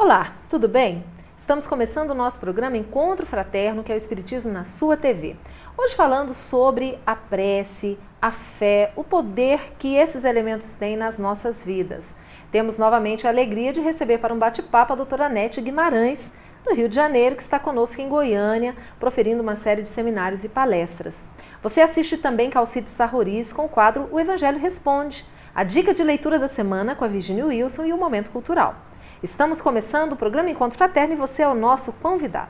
Olá, tudo bem? Estamos começando o nosso programa Encontro Fraterno, que é o Espiritismo na sua TV. Hoje falando sobre a prece, a fé, o poder que esses elementos têm nas nossas vidas. Temos novamente a alegria de receber para um bate-papo a doutora Anete Guimarães, do Rio de Janeiro, que está conosco em Goiânia, proferindo uma série de seminários e palestras. Você assiste também Calcides Sarroris com o quadro O Evangelho Responde, a dica de leitura da semana com a Virginia Wilson e o Momento Cultural. Estamos começando o programa Encontro Fraterno e você é o nosso convidado.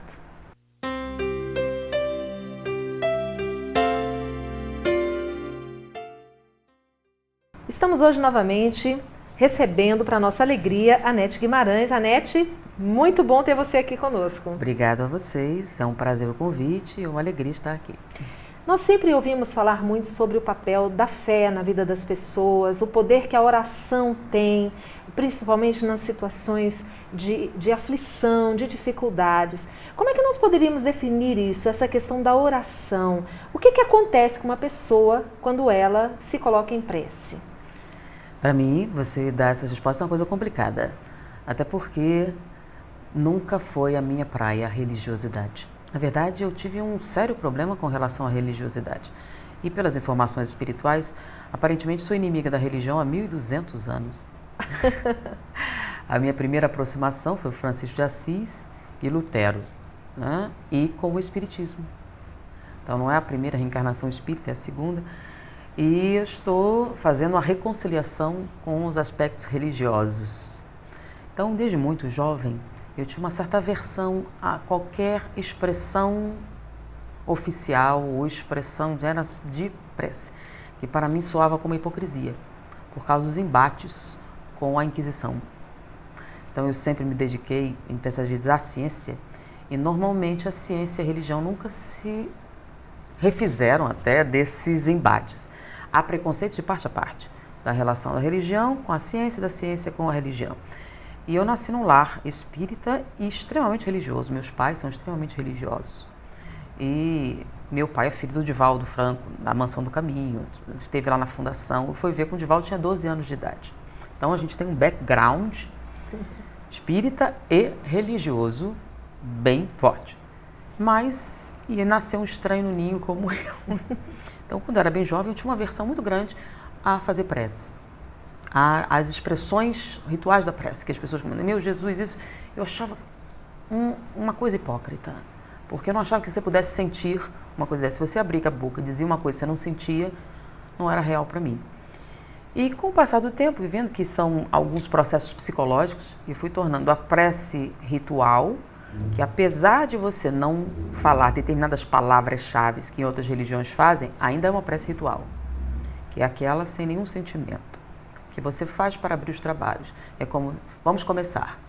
Estamos hoje novamente recebendo para nossa alegria a Anete Guimarães. Anete, muito bom ter você aqui conosco. Obrigada a vocês, é um prazer o convite e uma alegria estar aqui. Nós sempre ouvimos falar muito sobre o papel da fé na vida das pessoas, o poder que a oração tem, principalmente nas situações de aflição, de dificuldades. Como é que nós poderíamos definir isso, essa questão da oração? O que acontece com uma pessoa quando ela se coloca em prece? Para mim, você dar essa resposta é uma coisa complicada, até porque nunca foi a minha praia a religiosidade. Na verdade, eu tive um sério problema com relação à religiosidade. E pelas informações espirituais, aparentemente sou inimiga da religião há 1200 anos. A minha primeira aproximação foi Francisco de Assis e Lutero, né? E com o Espiritismo. Então não é a primeira reencarnação espírita, é a segunda. E eu estou fazendo uma reconciliação com os aspectos religiosos. Então, desde muito jovem, eu tinha uma certa aversão a qualquer expressão oficial ou expressão de prece, que para mim soava como hipocrisia, por causa dos embates com a Inquisição. Então eu sempre me dediquei, muitas vezes, à ciência, e normalmente a ciência e a religião nunca se refizeram até desses embates. Há preconceito de parte a parte, da relação da religião com a ciência, da ciência com a religião. E eu nasci num lar espírita e extremamente religioso. Meus pais são extremamente religiosos. E meu pai é filho do Divaldo Franco, da Mansão do Caminho. Esteve lá na fundação. Foi ver que o Divaldo tinha 12 anos de idade. Então a gente tem um background espírita e religioso bem forte. Mas ia nascer um estranho no ninho como eu. Então quando eu era bem jovem eu tinha uma aversão muito grande a fazer prece. As expressões rituais da prece, que as pessoas mandam, meu Jesus, isso, eu achava uma coisa hipócrita, porque eu não achava que você pudesse sentir uma coisa dessa. Se você abrir a boca e dizia uma coisa que você não sentia, não era real para mim. E com o passar do tempo, vendo que são alguns processos psicológicos, eu fui tornando a prece ritual, que apesar de você não falar determinadas palavras-chave que em outras religiões fazem, ainda é uma prece ritual, que é aquela sem nenhum sentimento, que você faz para abrir os trabalhos. É como, vamos começar,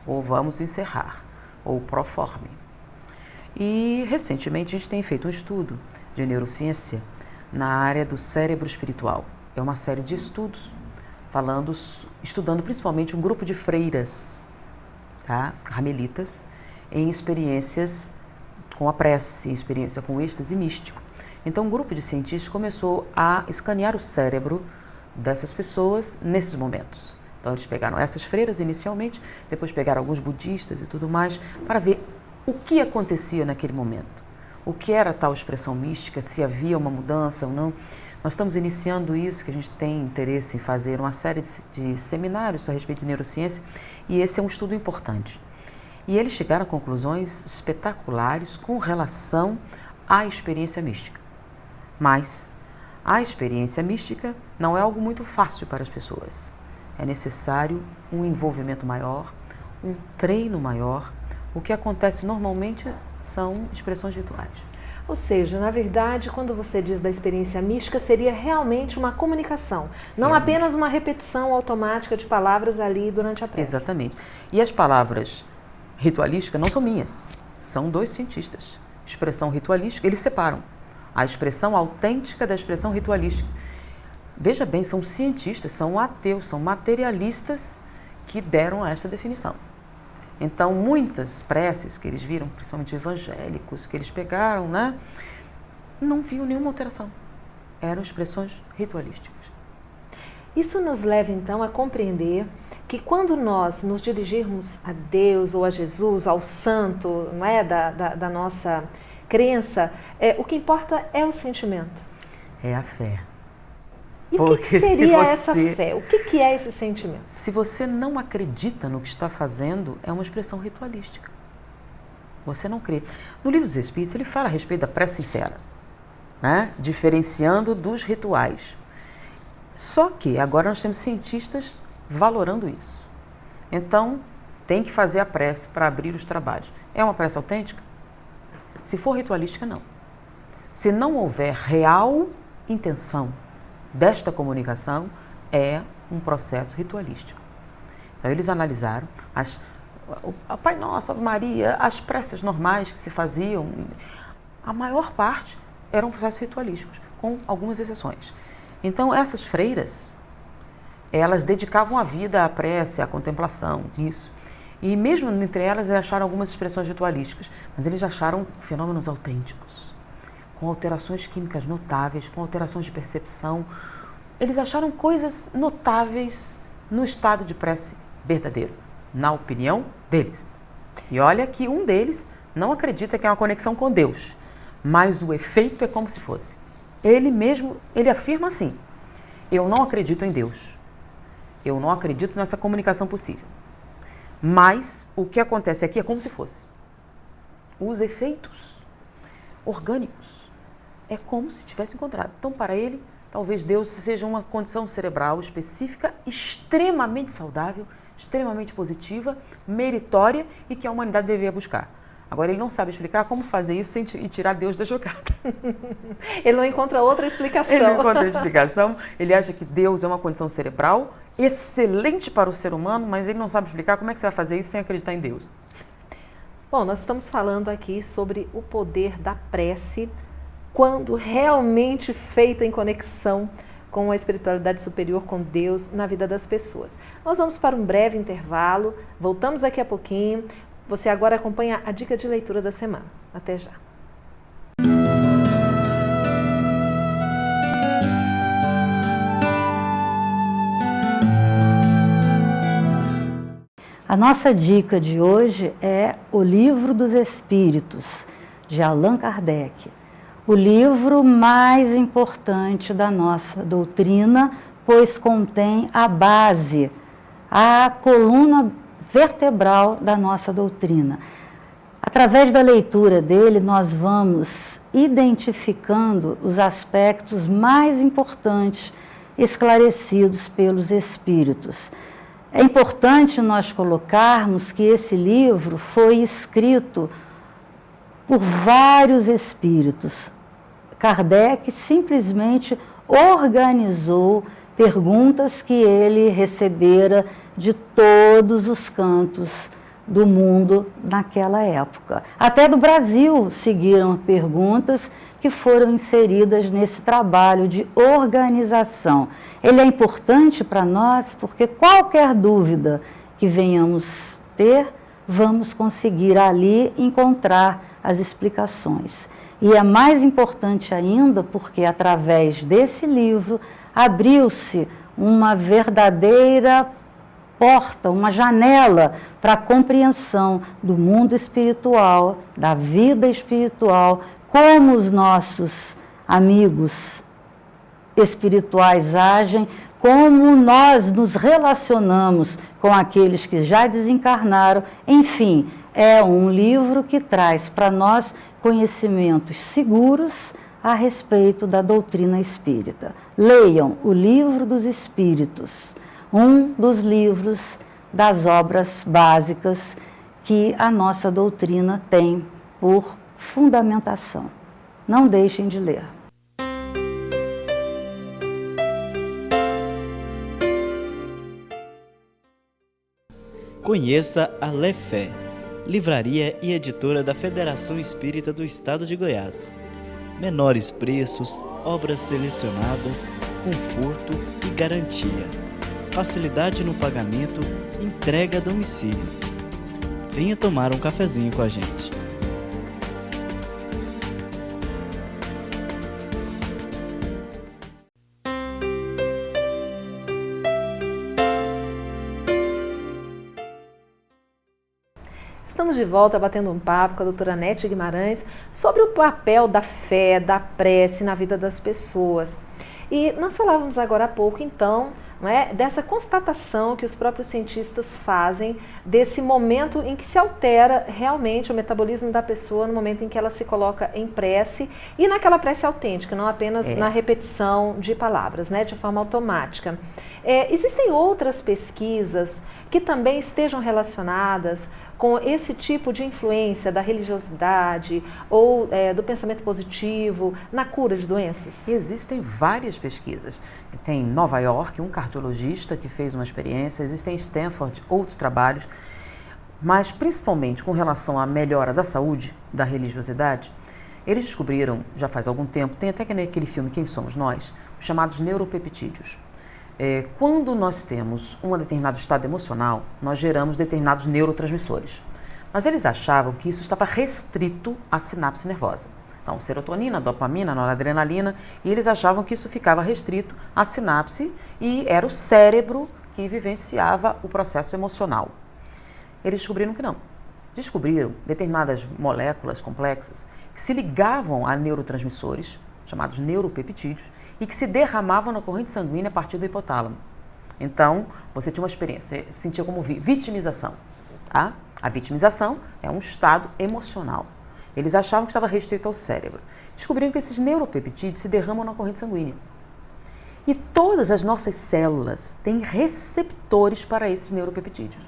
ou vamos encerrar, ou proforme. E recentemente a gente tem feito um estudo de neurociência na área do cérebro espiritual. É uma série de estudos estudando principalmente um grupo de freiras, tá? Ramelitas, em experiências com a prece, em experiência com o êxtase místico. Então um grupo de cientistas começou a escanear o cérebro dessas pessoas nesses momentos. Então eles pegaram essas freiras inicialmente, depois pegaram alguns budistas e tudo mais, para ver o que acontecia naquele momento. O que era tal expressão mística, se havia uma mudança ou não. Nós estamos iniciando isso, que a gente tem interesse em fazer uma série de seminários a respeito de neurociência, e esse é um estudo importante. E eles chegaram a conclusões espetaculares com relação à experiência mística. Mas a experiência mística não é algo muito fácil para as pessoas. É necessário um envolvimento maior, um treino maior. O que acontece normalmente são expressões rituais. Ou seja, na verdade, quando você diz da experiência mística, seria realmente uma comunicação, não realmente apenas uma repetição automática de palavras ali durante a prece. Exatamente. E as palavras ritualísticas não são minhas, são dos cientistas. Expressão ritualística, eles separam a expressão autêntica da expressão ritualística. Veja bem, são cientistas, são ateus, são materialistas que deram esta definição. Então, muitas preces que eles viram, principalmente evangélicos, que eles pegaram, né, não viam nenhuma alteração. Eram expressões ritualísticas. Isso nos leva então a compreender que quando nós nos dirigirmos a Deus ou a Jesus, ao santo, não é, da nossa crença, o que importa é o sentimento. É a fé. E o que seria essa fé? O que é esse sentimento? Se você não acredita no que está fazendo, é uma expressão ritualística. Você não crê. No Livro dos Espíritos, ele fala a respeito da prece sincera, né? Diferenciando dos rituais. Só que agora nós temos cientistas valorando isso. Então, tem que fazer a prece para abrir os trabalhos. É uma prece autêntica? Se for ritualística, não. Se não houver real intenção desta comunicação, é um processo ritualístico. Então, eles analisaram o Pai Nosso, Ave Maria, as preces normais que se faziam, a maior parte eram processos ritualísticos, com algumas exceções. Então, essas freiras, elas dedicavam a vida à prece, à contemplação, isso. E mesmo entre elas, acharam algumas expressões ritualísticas, mas eles acharam fenômenos autênticos, com alterações químicas notáveis, com alterações de percepção. Eles acharam coisas notáveis no estado de prece verdadeiro, na opinião deles. E olha que um deles não acredita que é uma conexão com Deus, mas o efeito é como se fosse. Ele mesmo, ele afirma assim: eu não acredito em Deus, eu não acredito nessa comunicação possível, mas o que acontece aqui é como se fosse. Os efeitos orgânicos é como se tivesse encontrado. Então, para ele, talvez Deus seja uma condição cerebral específica, extremamente saudável, extremamente positiva, meritória e que a humanidade deveria buscar. Agora, ele não sabe explicar como fazer isso sem tirar Deus da jogada. Ele não encontra outra explicação. Ele não encontra explicação. Ele acha que Deus é uma condição cerebral excelente para o ser humano, mas ele não sabe explicar como é que você vai fazer isso sem acreditar em Deus. Bom, nós estamos falando aqui sobre o poder da prece quando realmente feita em conexão com a espiritualidade superior, com Deus, na vida das pessoas. Nós vamos para um breve intervalo, voltamos daqui a pouquinho. Você agora acompanha a dica de leitura da semana. Até já. A nossa dica de hoje é O Livro dos Espíritos, de Allan Kardec. O livro mais importante da nossa doutrina, pois contém a base, a coluna vertebral da nossa doutrina. Através da leitura dele, nós vamos identificando os aspectos mais importantes esclarecidos pelos Espíritos. É importante nós colocarmos que esse livro foi escrito por vários espíritos. Kardec simplesmente organizou perguntas que ele recebera de todos os cantos do mundo naquela época. Até do Brasil seguiram perguntas que foram inseridas nesse trabalho de organização. Ele é importante para nós porque qualquer dúvida que venhamos ter, vamos conseguir ali encontrar as explicações. E é mais importante ainda porque através desse livro abriu-se uma verdadeira porta, uma janela para a compreensão do mundo espiritual, da vida espiritual, como os nossos amigos espirituais agem, como nós nos relacionamos com aqueles que já desencarnaram. Enfim, é um livro que traz para nós conhecimentos seguros a respeito da doutrina espírita. Leiam O Livro dos Espíritos, um dos livros das obras básicas que a nossa doutrina tem por fundamentação. Não deixem de ler. Conheça a Lefé, livraria e editora da Federação Espírita do Estado de Goiás. Menores preços, obras selecionadas, conforto e garantia. Facilidade no pagamento, entrega a domicílio. Venha tomar um cafezinho com a gente. Estamos de volta batendo um papo com a doutora Nete Guimarães sobre o papel da fé, da prece na vida das pessoas. E nós falávamos agora há pouco, então, não é, dessa constatação que os próprios cientistas fazem desse momento em que se altera realmente o metabolismo da pessoa no momento em que ela se coloca em prece e naquela prece autêntica, não apenas na repetição de palavras, né, de forma automática. Existem outras pesquisas que também estejam relacionadas com esse tipo de influência da religiosidade ou do pensamento positivo na cura de doenças? Existem várias pesquisas. Tem em Nova York um cardiologista que fez uma experiência, existem em Stanford outros trabalhos, mas principalmente com relação à melhora da saúde, da religiosidade, eles descobriram, já faz algum tempo, tem até que naquele filme Quem Somos Nós, os chamados neuropeptídeos. Quando nós temos um determinado estado emocional, nós geramos determinados neurotransmissores. Mas eles achavam que isso estava restrito à sinapse nervosa. Então, serotonina, dopamina, noradrenalina, e eles achavam que isso ficava restrito à sinapse e era o cérebro que vivenciava o processo emocional. Eles descobriram que não. Descobriram determinadas moléculas complexas que se ligavam a neurotransmissores, chamados neuropeptídeos, e que se derramavam na corrente sanguínea a partir do hipotálamo. Então, você tinha uma experiência, você sentia como vitimização. Tá? A vitimização é um estado emocional. Eles achavam que estava restrito ao cérebro. Descobriram que esses neuropeptídeos se derramam na corrente sanguínea. E todas as nossas células têm receptores para esses neuropeptídeos.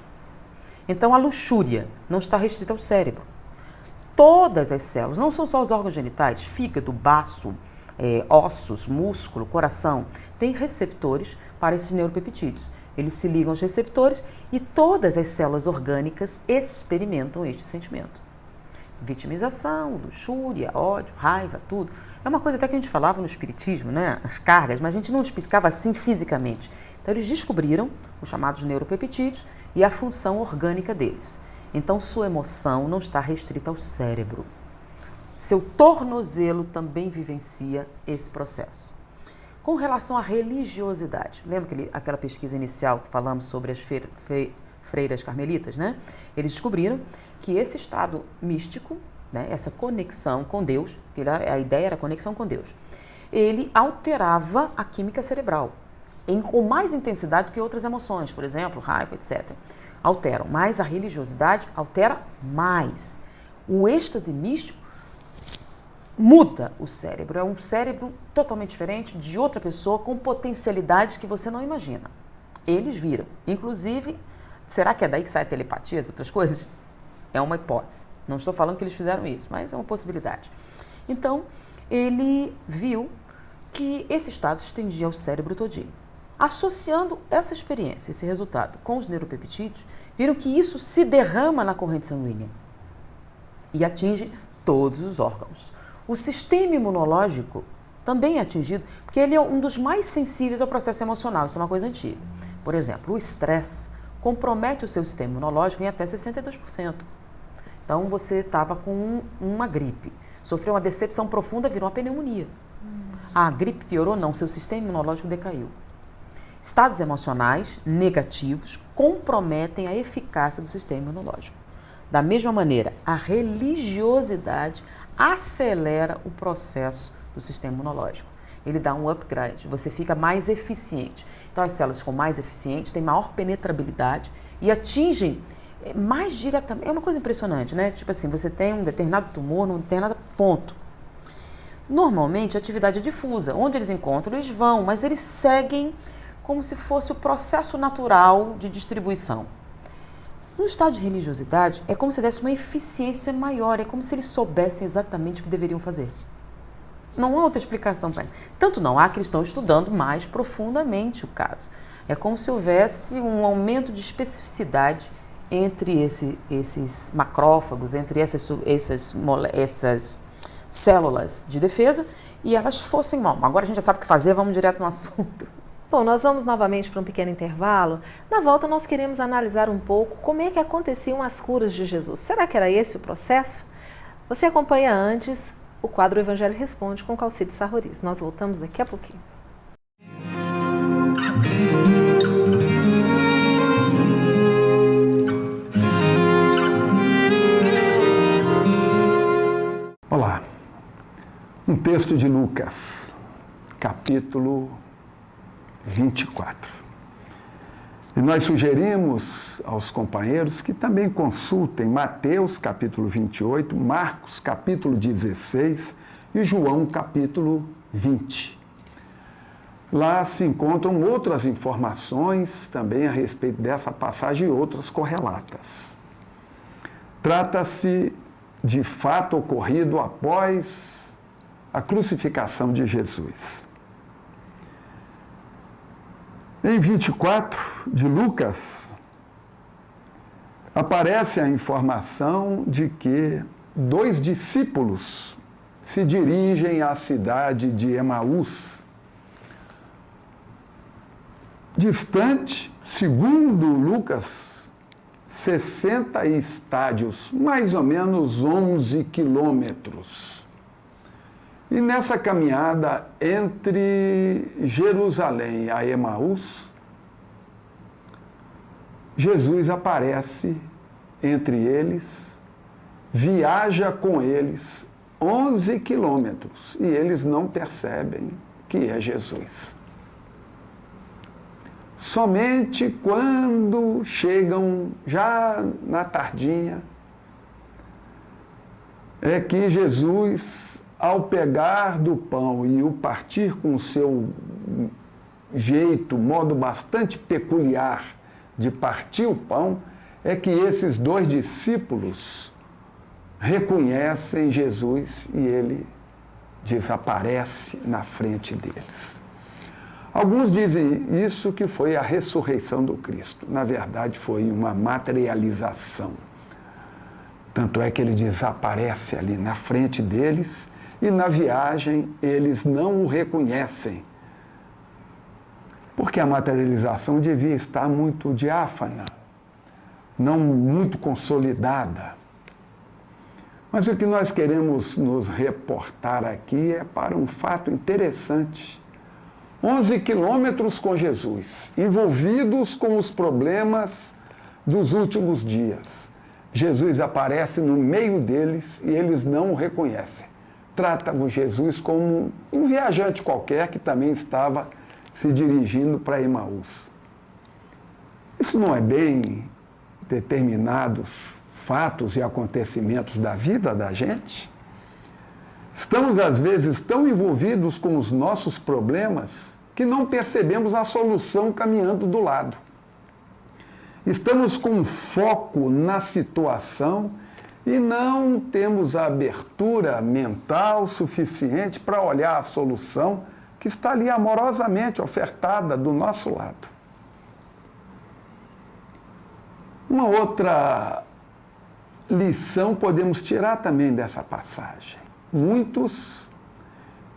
Então, a luxúria não está restrita ao cérebro. Todas as células, não são só os órgãos genitais, fígado, baço, ossos, músculo, coração, tem receptores para esses neuropeptídeos. Eles se ligam aos receptores e todas as células orgânicas experimentam este sentimento. Vitimização, luxúria, ódio, raiva, tudo. É uma coisa até que a gente falava no espiritismo, né? As cargas, mas a gente não explicava assim fisicamente. Então eles descobriram os chamados neuropeptídeos e a função orgânica deles. Então sua emoção não está restrita ao cérebro. Seu tornozelo também vivencia esse processo. Com relação à religiosidade, lembra aquela pesquisa inicial que falamos sobre as freiras carmelitas, né? Eles descobriram que esse estado místico, né, essa conexão com Deus, a ideia era a conexão com Deus, ele alterava a química cerebral com mais intensidade do que outras emoções, por exemplo, raiva, etc. Alteram, mas a religiosidade altera mais. O êxtase místico muda o cérebro, é um cérebro totalmente diferente de outra pessoa com potencialidades que você não imagina. Eles viram, inclusive, será que é daí que sai a telepatia, as outras coisas? É uma hipótese, não estou falando que eles fizeram isso, mas é uma possibilidade. Então, ele viu que esse estado se estendia ao cérebro todinho. Associando essa experiência, esse resultado com os neuropeptídeos, viram que isso se derrama na corrente sanguínea e atinge todos os órgãos. O sistema imunológico também é atingido, porque ele é um dos mais sensíveis ao processo emocional, isso é uma coisa antiga. Por exemplo, o estresse compromete o seu sistema imunológico em até 62%. Então, você estava com uma gripe, sofreu uma decepção profunda, virou uma pneumonia. A gripe piorou? Não, seu sistema imunológico decaiu. Estados emocionais negativos comprometem a eficácia do sistema imunológico. Da mesma maneira, a religiosidade acelera o processo do sistema imunológico. Ele dá um upgrade, você fica mais eficiente. Então, as células ficam mais eficientes, têm maior penetrabilidade e atingem mais diretamente. É uma coisa impressionante, né? Tipo assim, você tem um determinado tumor num determinado ponto. Normalmente, a atividade é difusa. Onde eles encontram, eles vão, mas eles seguem como se fosse o processo natural de distribuição. No estado de religiosidade, é como se desse uma eficiência maior, é como se eles soubessem exatamente o que deveriam fazer. Não há outra explicação para isso. Tanto não há que eles estão estudando mais profundamente o caso. É como se houvesse um aumento de especificidade entre esses macrófagos, entre essas células de defesa, e elas fossem, bom, agora a gente já sabe o que fazer, vamos direto no assunto. Bom, nós vamos novamente para um pequeno intervalo. Na volta nós queremos analisar um pouco como é que aconteciam as curas de Jesus. Será que era esse o processo? Você acompanha antes o quadro Evangelho Responde com Calcide Sarroriz. Nós voltamos daqui a pouquinho. texto de Lucas, capítulo 24. E nós sugerimos aos companheiros que também consultem Mateus, capítulo 28, Marcos, capítulo 16 e João, capítulo 20. Lá se encontram outras informações também a respeito dessa passagem e outras correlatas. Trata-se de fato ocorrido após a crucificação de Jesus. Em 24 de Lucas, aparece a informação de que 2 discípulos se dirigem à cidade de Emaús, distante, segundo Lucas, 60 estádios, mais ou menos 11 quilômetros. E nessa caminhada entre Jerusalém a Emaús, Jesus aparece entre eles, viaja com eles 11 quilômetros e eles não percebem que é Jesus. Somente quando chegam já na tardinha, é que Jesus, ao pegar do pão e o partir com o seu jeito, modo bastante peculiar de partir o pão, é que esses 2 discípulos reconhecem Jesus e ele desaparece na frente deles. Alguns dizem isso que foi a ressurreição do Cristo. Na verdade, foi uma materialização. Tanto é que ele desaparece ali na frente deles e na viagem eles não o reconhecem. Porque a materialização devia estar muito diáfana, não muito consolidada. Mas o que nós queremos nos reportar aqui é para um fato interessante. 11 quilômetros com Jesus, envolvidos com os problemas dos últimos dias. Jesus aparece no meio deles e eles não o reconhecem. Trata-o Jesus como um viajante qualquer que também estava se dirigindo para Emaús. Isso não é bem determinados fatos e acontecimentos da vida da gente? Estamos, às vezes, tão envolvidos com os nossos problemas que não percebemos a solução caminhando do lado. Estamos com foco na situação e não temos a abertura mental suficiente para olhar a solução que está ali amorosamente ofertada do nosso lado. Uma outra lição podemos tirar também dessa passagem. Muitos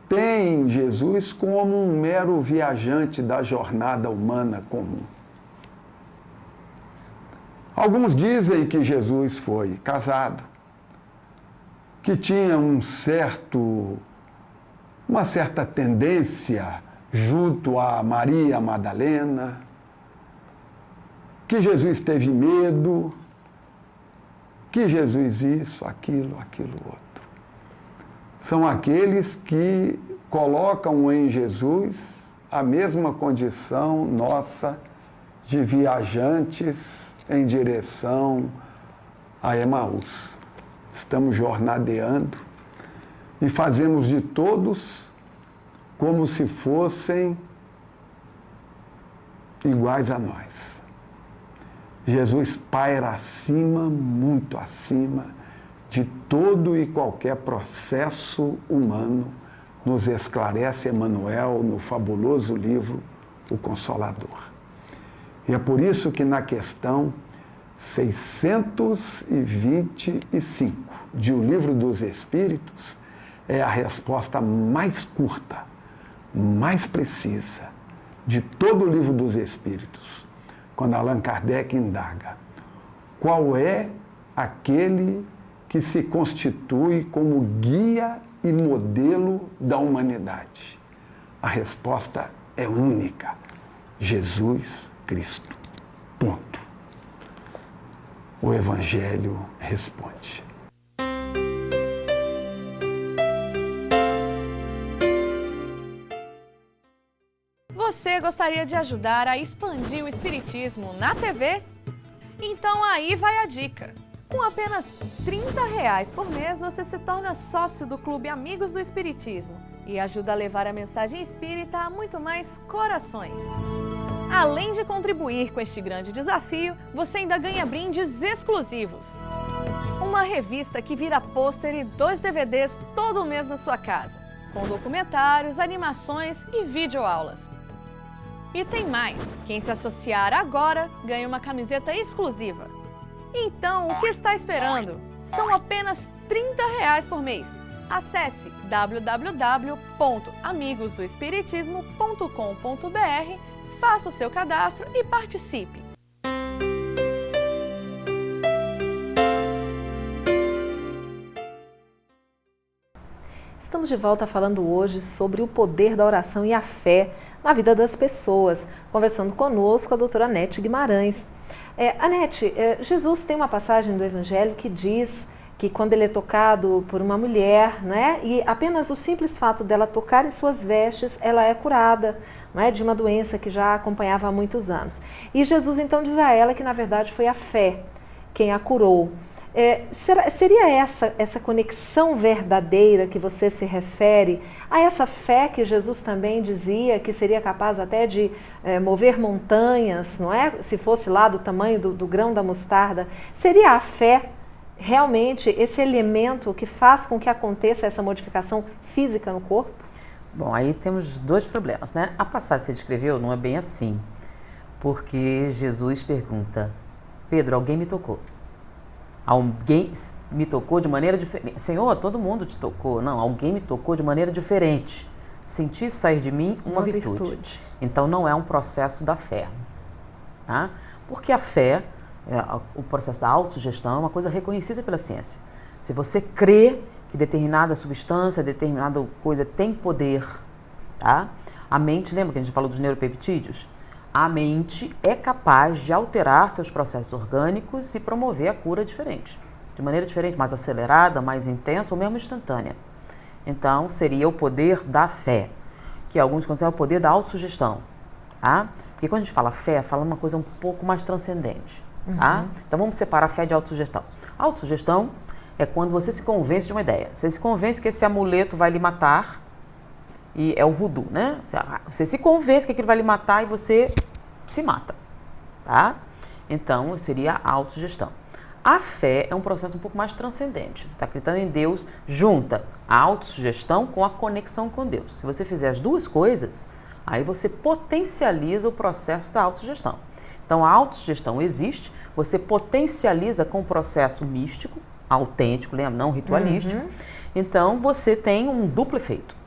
têm Jesus como um mero viajante da jornada humana comum. Alguns dizem que Jesus foi casado, que tinha uma certa tendência junto a Maria Madalena, que Jesus teve medo, que Jesus isso, aquilo outro. São aqueles que colocam em Jesus a mesma condição nossa de viajantes em direção a Emaús. Estamos jornadeando e fazemos de todos como se fossem iguais a nós. Jesus paira acima, muito acima, de todo e qualquer processo humano, nos esclarece Emmanuel no fabuloso livro O Consolador. E é por isso que na questão 625 de O Livro dos Espíritos é a resposta mais curta, mais precisa de todo o Livro dos Espíritos, quando Allan Kardec indaga qual é aquele que se constitui como guia e modelo da humanidade. A resposta é única: Jesus Cristo. Ponto. O Evangelho responde. Você gostaria de ajudar a expandir o Espiritismo na TV? Então aí vai a dica. Com apenas R$30 por mês, você se torna sócio do Clube Amigos do Espiritismo e ajuda a levar a mensagem espírita a muito mais corações. Além de contribuir com este grande desafio, você ainda ganha brindes exclusivos. Uma revista que vira pôster e 2 DVDs todo mês na sua casa, com documentários, animações e videoaulas. E tem mais, quem se associar agora ganha uma camiseta exclusiva. Então, o que está esperando? São apenas R$30 por mês. Acesse www.amigosdoespiritismo.com.br, faça o seu cadastro e participe. Estamos de volta falando hoje sobre o poder da oração e a fé na vida das pessoas, conversando conosco a doutora Anete Guimarães. Anete, Jesus tem uma passagem do Evangelho que diz que quando ele é tocado por uma mulher, né, e apenas o simples fato dela tocar em suas vestes, ela é curada, não é, de uma doença que já acompanhava há muitos anos. E Jesus então diz a ela que na verdade foi a fé quem a curou. Seria essa conexão verdadeira que você se refere a essa fé que Jesus também dizia que seria capaz até de mover montanhas, não é? Se fosse lá do tamanho do grão da mostarda? Seria a fé realmente esse elemento que faz com que aconteça essa modificação física no corpo? Bom, aí temos 2 problemas, né? A passagem que você descreveu não é bem assim, porque Jesus pergunta: Pedro, alguém me tocou? Alguém me tocou de maneira diferente. Senhor, todo mundo te tocou. Não, alguém me tocou de maneira diferente. Senti sair de mim uma virtude. Então não é um processo da fé. Tá? Porque a fé, o processo da autossugestão, é uma coisa reconhecida pela ciência. Se você crê que determinada substância, determinada coisa tem poder, tá? A mente, lembra que a gente falou dos neuropeptídeos? A mente é capaz de alterar seus processos orgânicos e promover a cura diferente, de maneira diferente, mais acelerada, mais intensa ou mesmo instantânea. Então, seria o poder da fé, que alguns consideram o poder da autossugestão, tá? Porque quando a gente fala fé, fala uma coisa um pouco mais transcendente, tá? Então, vamos separar fé de autossugestão. Autossugestão é quando você se convence de uma ideia. Você se convence que esse amuleto vai lhe matar. E é o voodoo, né? Você se convence que aquilo vai lhe matar e você se mata, tá? Então, seria a autossugestão. A fé é um processo um pouco mais transcendente. Você está acreditando em Deus, junta a autossugestão com a conexão com Deus. Se você fizer as 2 coisas, aí você potencializa o processo da autossugestão. Então, a autossugestão existe, você potencializa com o processo místico, autêntico, lembra? Não ritualístico. Então, você tem um duplo efeito.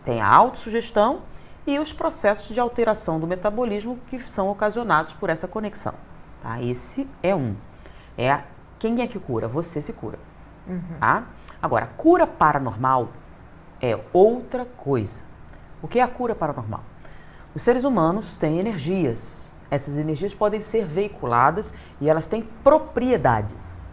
Tem a autossugestão e os processos de alteração do metabolismo que são ocasionados por essa conexão. Tá? Esse é um. Quem é que cura? Você se cura. Tá? Agora, cura paranormal é outra coisa. O que é a cura paranormal? Os seres humanos têm energias. Essas energias podem ser veiculadas e elas têm propriedades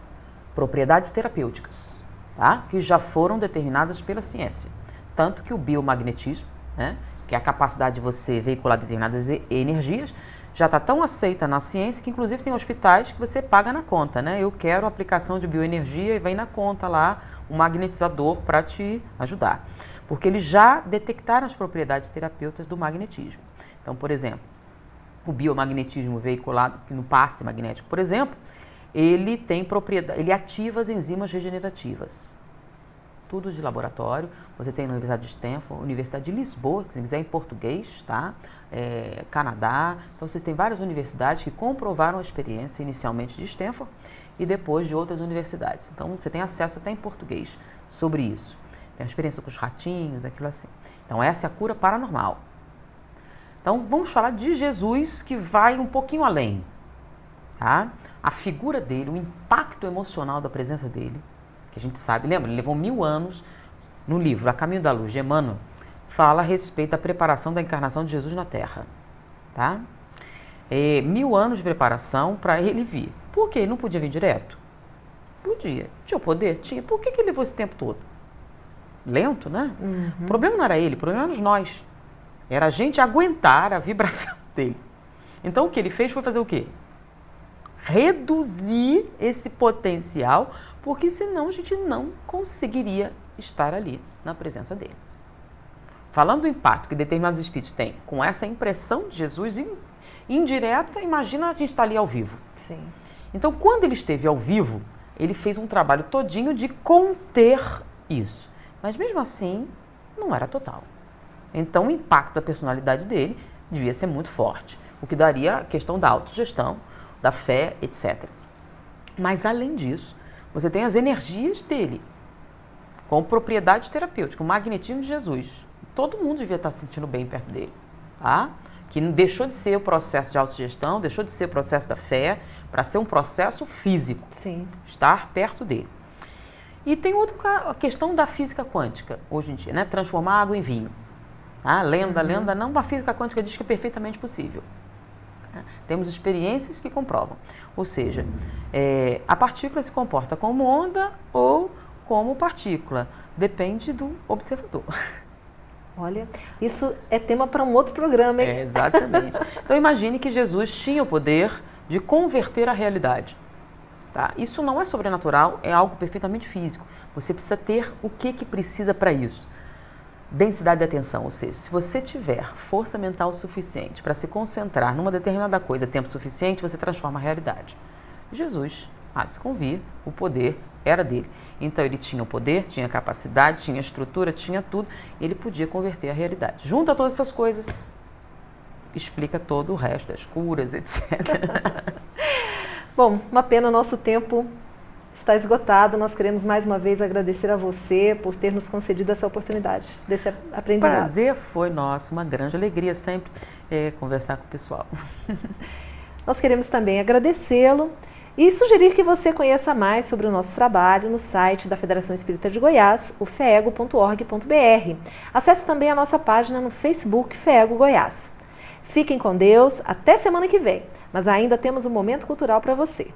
terapêuticas, tá? Que já foram determinadas pela ciência. Tanto que o biomagnetismo, né, que é a capacidade de você veicular determinadas energias, já está tão aceita na ciência que inclusive tem hospitais que você paga na conta, né? Eu quero a aplicação de bioenergia e vem na conta lá um magnetizador para te ajudar. Porque eles já detectaram as propriedades terapêuticas do magnetismo. Então, por exemplo, o biomagnetismo veiculado no passe magnético, por exemplo, ele tem propriedade, ele ativa as enzimas regenerativas. Tudo de laboratório. Você tem na Universidade de Stanford, Universidade de Lisboa, que se quiser em português, tá? Canadá. Então, vocês têm várias universidades que comprovaram a experiência inicialmente de Stanford e depois de outras universidades. Então, você tem acesso até em português sobre isso. Tem a experiência com os ratinhos, aquilo assim. Então, essa é a cura paranormal. Então, vamos falar de Jesus, que vai um pouquinho além, tá? A figura dele, o impacto emocional da presença dele, que a gente sabe, lembra? Ele levou 1000 anos no livro A Caminho da Luz, de Emmanuel, fala a respeito da preparação da encarnação de Jesus na Terra, tá? 1000 anos de preparação para ele vir. Por quê? Ele não podia vir direto? Podia. Tinha o poder? Tinha. Por que ele levou esse tempo todo? Lento, né? O problema não era ele, o problema era nós. Era a gente aguentar a vibração dele. Então o que ele fez foi fazer o quê? Reduzir esse potencial, porque senão a gente não conseguiria estar ali na presença dele. Falando do impacto que determinados espíritos têm com essa impressão de Jesus indireta, imagina a gente estar ali ao vivo. Sim. Então, quando ele esteve ao vivo, ele fez um trabalho todinho de conter isso. Mas mesmo assim, não era total. Então, o impacto da personalidade dele devia ser muito forte, o que daria a questão da autogestão, da fé, etc. Mas, além disso, você tem as energias dele, com propriedade terapêutica, o magnetismo de Jesus. Todo mundo devia estar se sentindo bem perto dele, tá? Que deixou de ser o processo de autogestão, deixou de ser o processo da fé, para ser um processo físico. Sim. Estar perto dele. E tem a questão da física quântica, hoje em dia, né? Transformar água em vinho. Tá? Lenda, não, a física quântica diz que é perfeitamente possível. Temos experiências que comprovam. Ou seja, a partícula se comporta como onda ou como partícula. Depende do observador. Olha, isso é tema para um outro programa, hein? Exatamente. Então imagine que Jesus tinha o poder de converter a realidade. Tá? Isso não é sobrenatural, é algo perfeitamente físico. Você precisa ter o que precisa para isso. Densidade de atenção, ou seja, se você tiver força mental suficiente para se concentrar numa determinada coisa, tempo suficiente, você transforma a realidade. Jesus, há de se convir, o poder era dele. Então ele tinha o poder, tinha a capacidade, tinha a estrutura, tinha tudo, ele podia converter a realidade. Junta todas essas coisas, explica todo o resto, as curas, etc. Bom, uma pena, o nosso tempo está esgotado. Nós queremos mais uma vez agradecer a você por ter nos concedido essa oportunidade, desse aprendizado. O prazer foi nosso, uma grande alegria sempre conversar com o pessoal. Nós queremos também agradecê-lo e sugerir que você conheça mais sobre o nosso trabalho no site da Federação Espírita de Goiás, o feego.org.br. Acesse também a nossa página no Facebook FEEGO Goiás. Fiquem com Deus, até semana que vem, mas ainda temos um momento cultural para você.